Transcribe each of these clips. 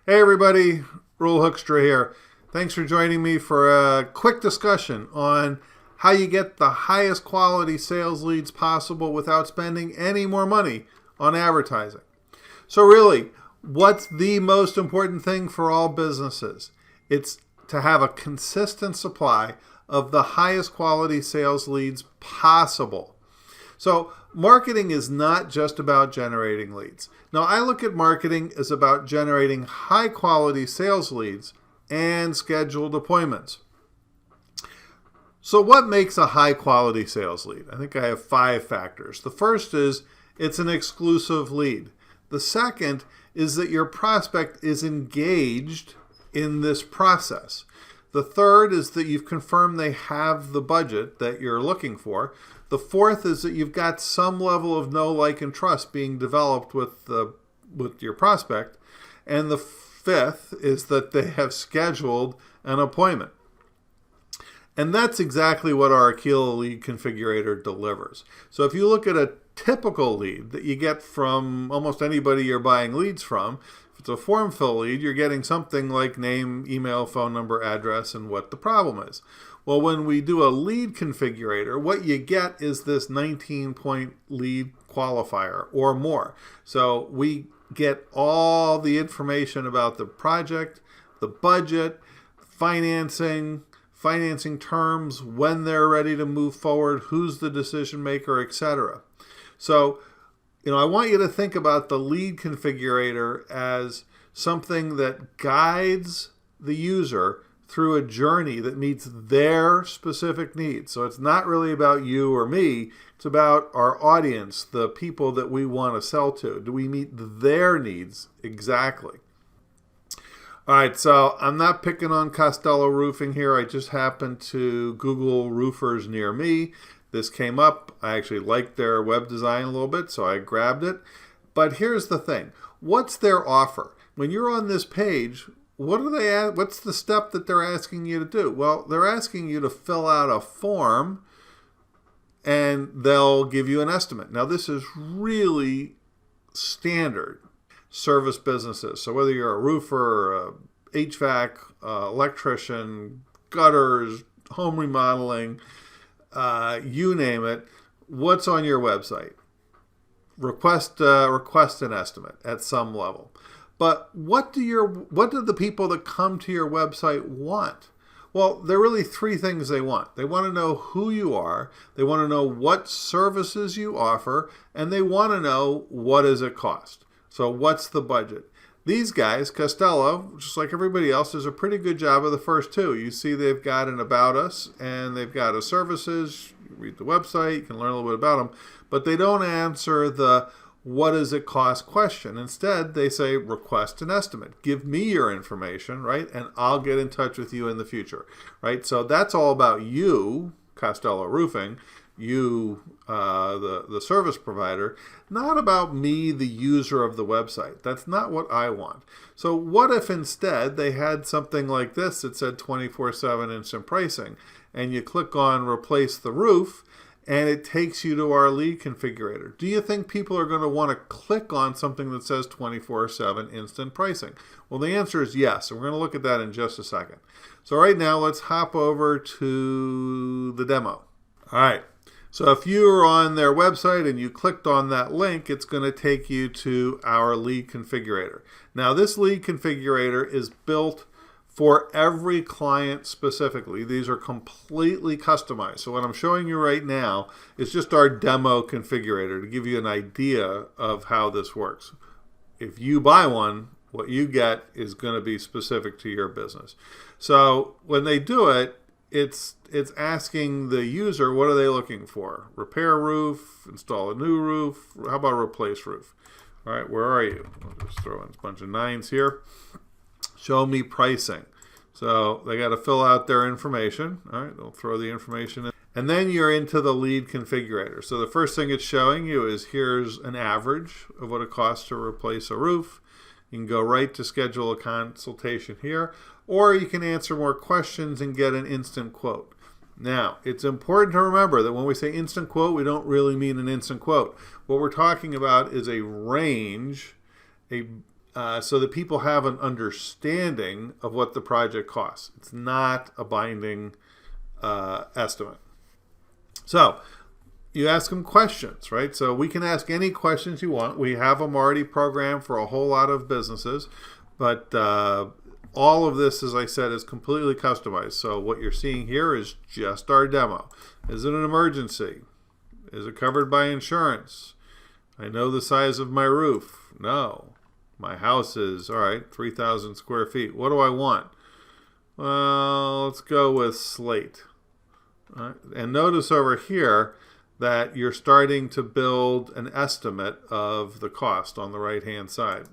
Hey everybody, Roel Hoekstra here. Thanks for joining me for a quick discussion on how you get the highest quality sales leads possible without spending any more money on advertising. So really, what's the most important thing for all businesses? It's to have a consistent supply of the highest quality sales leads possible. So marketing is not just about generating leads. Now, I look at marketing as about generating high-quality sales leads and scheduled appointments. So what makes a high-quality sales lead? I think I have 5 factors. The first is it's an exclusive lead. The second is that your prospect is engaged in this process. The third is that you've confirmed they have the budget that you're looking for. The fourth is that you've got some level of know, like, and trust being developed with your prospect. And the fifth is that they have scheduled an appointment. And that's exactly what our Akela Lead Configurator delivers. So if you look at a typical lead that you get from almost anybody you're buying leads from, if it's a form fill lead, you're getting something like name, email, phone number, address, and what the problem is. Well, when we do a lead configurator, what you get is this 19-point lead qualifier or more. So we get all the information about the project, the budget, financing terms, when they're ready to move forward, who's the decision maker, etc. So, I want you to think about the lead configurator as something that guides the user through a journey that meets their specific needs. So it's not really about you or me. It's about our audience, the people that we want to sell to. Do we meet their needs exactly? All right, so I'm not picking on Costello Roofing here. I just happened to Google roofers near me. This came up. I actually liked their web design a little bit, so I grabbed it. But here's the thing. What's their offer? When you're on this page, what's the step that they're asking you to do? Well, they're asking you to fill out a form and they'll give you an estimate. Now, this is really standard service businesses. So whether you're a roofer, HVAC, electrician, gutters, home remodeling, you name it, what's on your website? Request an estimate at some level. But what do the people that come to your website want? Well, there are really 3 things they want. They want to know who you are, they want to know what services you offer, and they want to know what does it cost. So what's the budget? These guys, Costello, just like everybody else, does a pretty good job of the first 2. You see they've got an About Us and they've got a Services. You read the website, you can learn a little bit about them, but they don't answer the what does it cost question. Instead, they say request an estimate. Give me your information, right? And I'll get in touch with you in the future, right? So that's all about you, Costello Roofing, you, the service provider, not about me, the user of the website. That's not what I want. So what if instead they had something like this that said 24/7 instant pricing, and you click on replace the roof, and it takes you to our lead configurator? Do you think people are going to want to click on something that says 24/7 instant pricing? Well, the answer is yes, and we're going to look at that in just a second. So right now, let's hop over to the demo. All right. So if you're on their website and you clicked on that link, it's going to take you to our lead configurator. Now, this lead configurator is built for every client specifically. These are completely customized. So what I'm showing you right now is just our demo configurator to give you an idea of how this works. If you buy one, what you get is going to be specific to your business. So when they do it, it's asking the user, what are they looking for? Repair roof, install a new roof, how about replace roof? All right, where are you? I'll just throw in a bunch of 9s here. Show me pricing. So they got to fill out their information. All right, they'll throw the information in. And then you're into the lead configurator. So the first thing it's showing you is here's an average of what it costs to replace a roof. You can go right to schedule a consultation here, or you can answer more questions and get an instant quote. Now, it's important to remember that when we say instant quote, we don't really mean an instant quote. What we're talking about is a range, a so that people have an understanding of what the project costs. It's not a binding estimate. So you ask them questions, right? So we can ask any questions you want. We have them already programmed for a whole lot of businesses, but all of this, as I said, is completely customized. So what you're seeing here is just our demo. Is it an emergency? Is it covered by insurance? I know the size of my roof. No. My house is, all right, 3,000 square feet. What do I want? Well, let's go with slate. All right. And notice over here that you're starting to build an estimate of the cost on the right-hand side.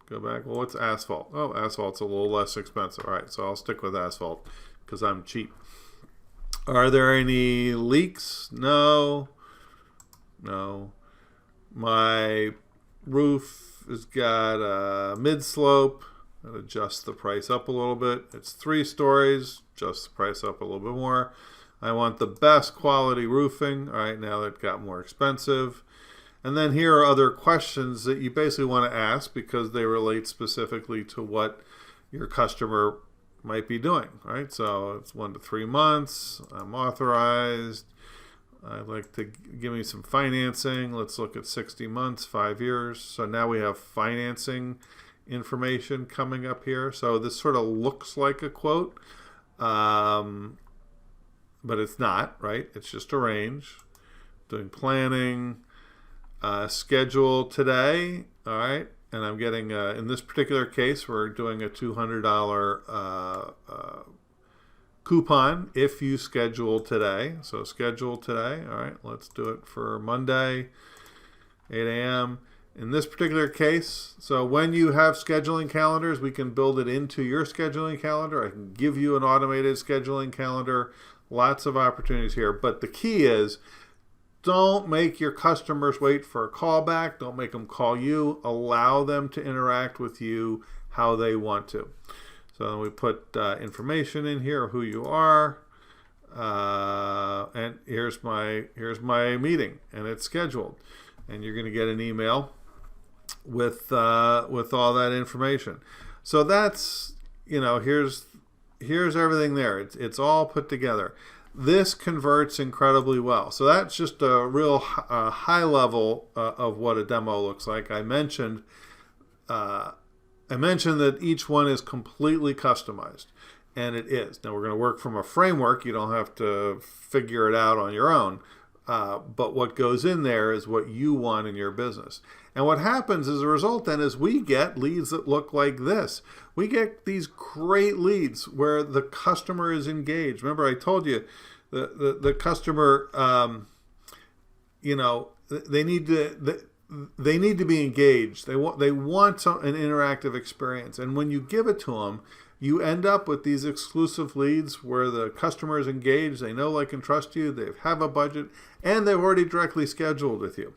Go back. Well, what's asphalt? Oh, asphalt's a little less expensive. All right, so I'll stick with asphalt because I'm cheap. Are there any leaks? No. No. My roof has got a mid-slope. I'll adjust the price up a little bit. It's 3 stories. Adjust the price up a little bit more. I want the best quality roofing. All right, now it got more expensive. And then here are other questions that you basically want to ask because they relate specifically to what your customer might be doing, right? So it's 1 to 3 months. I'm authorized. I'd like to give me some financing. Let's look at 60 months, 5 years. So now we have financing information coming up here. So this sort of looks like a quote, but it's not, right? It's just a range. Doing planning, schedule today, all right? And I'm getting, in this particular case, we're doing a $200 coupon if you schedule today. So schedule today. All right, let's do it for Monday, 8 a.m. In this particular case, so when you have scheduling calendars, we can build it into your scheduling calendar. I can give you an automated scheduling calendar. Lots of opportunities here. But the key is don't make your customers wait for a call back. Don't make them call you. Allow them to interact with you how they want to. So we put information in here, who you are, and here's my meeting, and it's scheduled. And you're going to get an email with all that information. So that's, here's everything there. It's all put together. This converts incredibly well. So that's just a real high level of what a demo looks like. I mentioned that each one is completely customized, and it is. Now we're going to work from a framework. You don't have to figure it out on your own, but what goes in there is what you want in your business. And what happens as a result then is we get leads that look like this. We get these great leads where the customer is engaged. Remember I told you the customer, they need to be engaged. They want an interactive experience. And when you give it to them, you end up with these exclusive leads where the customer is engaged. They know, like, and trust you. They have a budget, and they've already directly scheduled with you.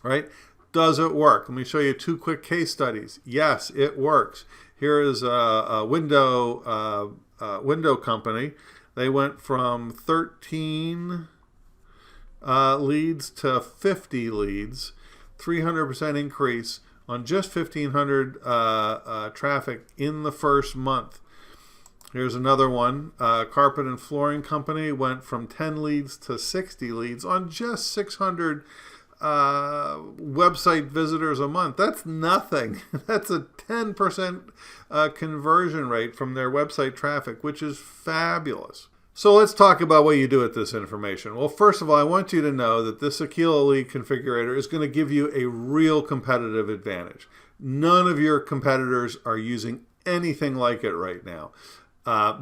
Right? Does it work? Let me show you 2 quick case studies. Yes, it works. Here is a window company. They went from 13 leads to 50 leads. 300% increase on just 1,500 traffic in the first month. Here's another one. Carpet and flooring company went from 10 leads to 60 leads on just 600 website visitors a month. That's nothing. That's a 10% conversion rate from their website traffic, which is fabulous. So let's talk about what you do with this information. Well, first of all, I want you to know that this Akela Lead Configurator is going to give you a real competitive advantage. None of your competitors are using anything like it right now.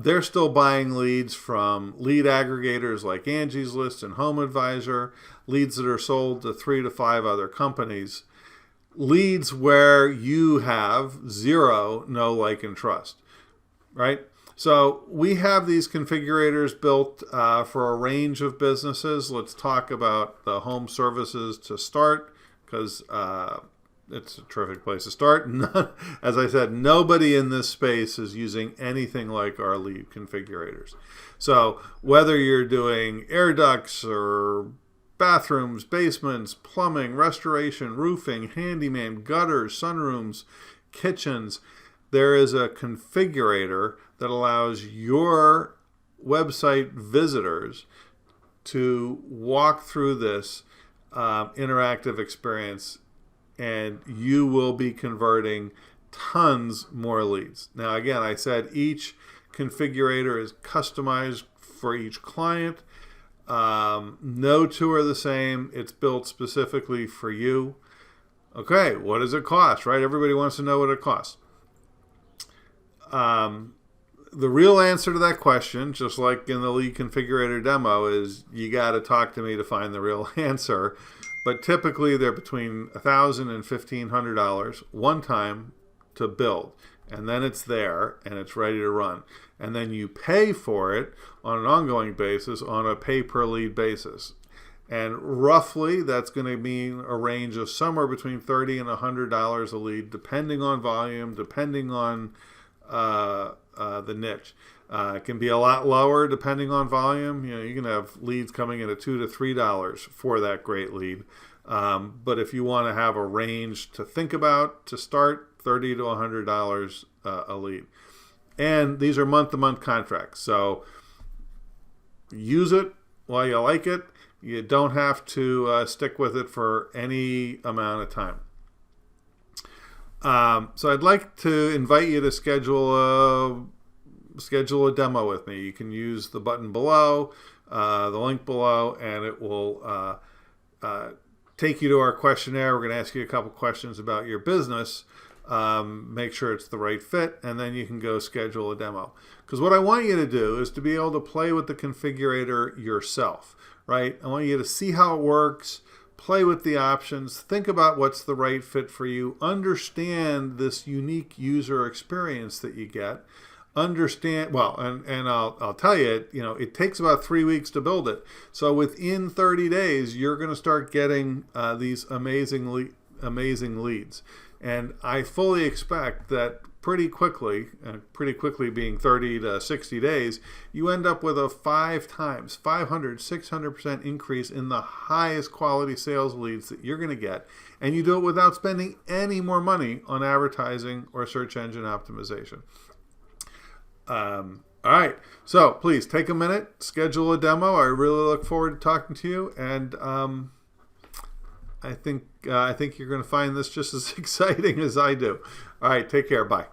They're still buying leads from lead aggregators like Angie's List and Home Advisor, leads that are sold to 3 to 5 other companies, leads where you have 0 know, like, and trust, right? So we have these configurators built for a range of businesses. Let's talk about the home services to start, because it's a terrific place to start. As I said, nobody in this space is using anything like our lead configurators. So whether you're doing air ducts or bathrooms, basements, plumbing, restoration, roofing, handyman, gutters, sunrooms, kitchens. There is a configurator that allows your website visitors to walk through this interactive experience, and you will be converting tons more leads. Now, again, I said each configurator is customized for each client. No two are the same. It's built specifically for you. Okay, what does it cost, right? Everybody wants to know what it costs. The real answer to that question, just like in the Lead Configurator demo, is you got to talk to me to find the real answer. But typically they're between $1,000 and $1,500 one time to build. And then it's there and it's ready to run. And then you pay for it on an ongoing basis on a pay per lead basis. And roughly that's going to mean a range of somewhere between $30 and $100 a lead, depending on volume, depending on the niche. It can be a lot lower depending on volume. You know, you can have leads coming in at $2 to $3 for that great lead. But if you want to have a range to think about to start, $30 to $100 a lead. And these are month-to-month contracts. So use it while you like it. You don't have to stick with it for any amount of time. So I'd like to invite you to schedule a demo with me. You can use the button below, the link below, and it will take you to our questionnaire. We're going to ask you a couple questions about your business. Make sure it's the right fit, and then you can go schedule a demo. Because what I want you to do is to be able to play with the configurator yourself, right? I want you to see how it works, play with the options, think about what's the right fit for you, understand this unique user experience that you get, understand, well, and I'll tell you, you know, it takes about 3 weeks to build it. So within 30 days, you're going to start getting these amazing leads. And I fully expect that pretty quickly being 30 to 60 days, you end up with a 5 times, 500, 600% increase in the highest quality sales leads that you're going to get. And you do it without spending any more money on advertising or search engine optimization. All right, so please take a minute, schedule a demo. I really look forward to talking to you, and I think you're going to find this just as exciting as I do. All right, take care. Bye.